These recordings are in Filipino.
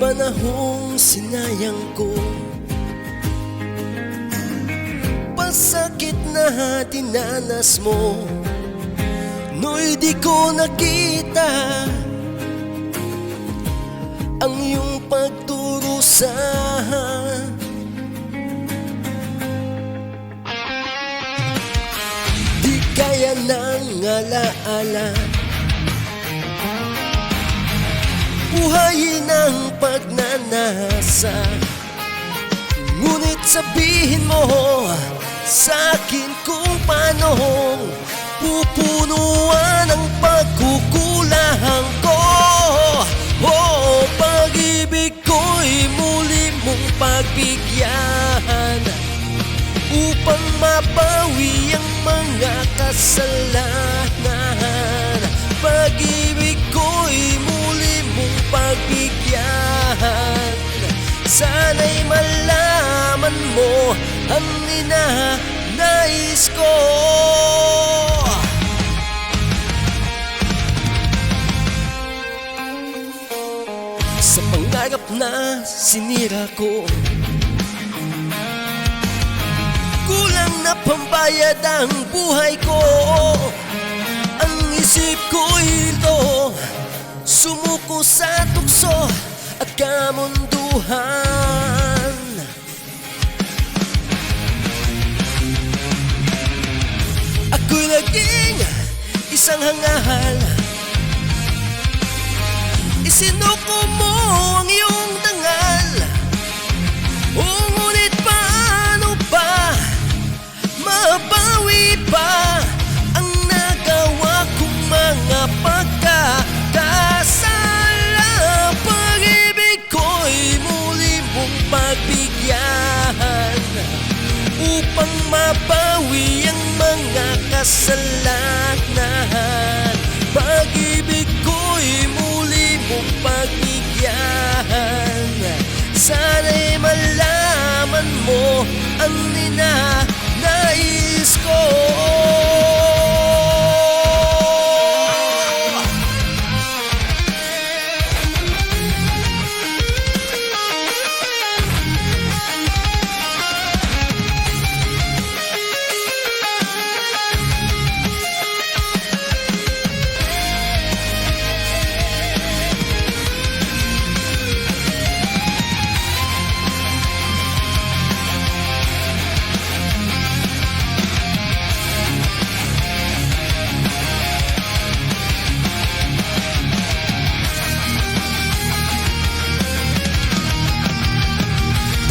Panahong sinayang ko, pasakit na dinanas mo, no'y di ko nakita ang iyong pagturusa. Di kaya ng alaala, buhayin ang pagnanasa. Ngunit sabihin mo sa akin kung paano pupunuan ang pagkukulang ko. Oh, pag-ibig ko'y muli mong pagbigyan upang mabawi ang mga kasalanan. Pag-ibig ko'y muli mong pagbigyan. Sana'y malaman mo ang ninanais ko. Sa pangarap na sinira ko, kulang na pambayad ang buhay ko. Ang isip ko'y ito, sumuko sa tukso at kamunduhan. Ako'y naging isang hangal, isinuko mo ang iyong dangal. Ngunit paano ba mabawi pa ang nagawa kong mga pagkakasala? Pag-ibig ko'y muli mong pagbigyan upang mabawi ang mga kasalanan. Pag-ibig ko'y muli mong pagbigyan. Sana'y malaman mo ang ninanais ko.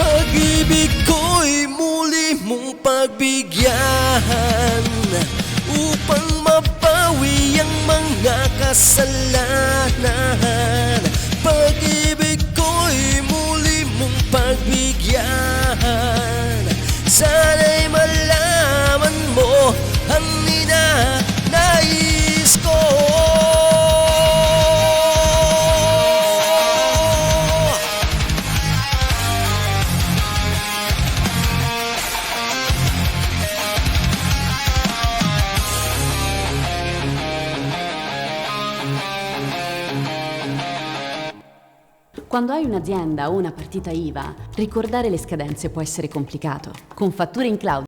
Pag-ibig ko'y muli mong pagbigyan upang mabawi ang mga kasalanan. Pag-ibig ko'y muli mong pagbigyan. Sana'y malaman mo ang ninanais ko. Quando hai un'azienda o una partita IVA, ricordare le scadenze può essere complicato. Con Fatture in Cloud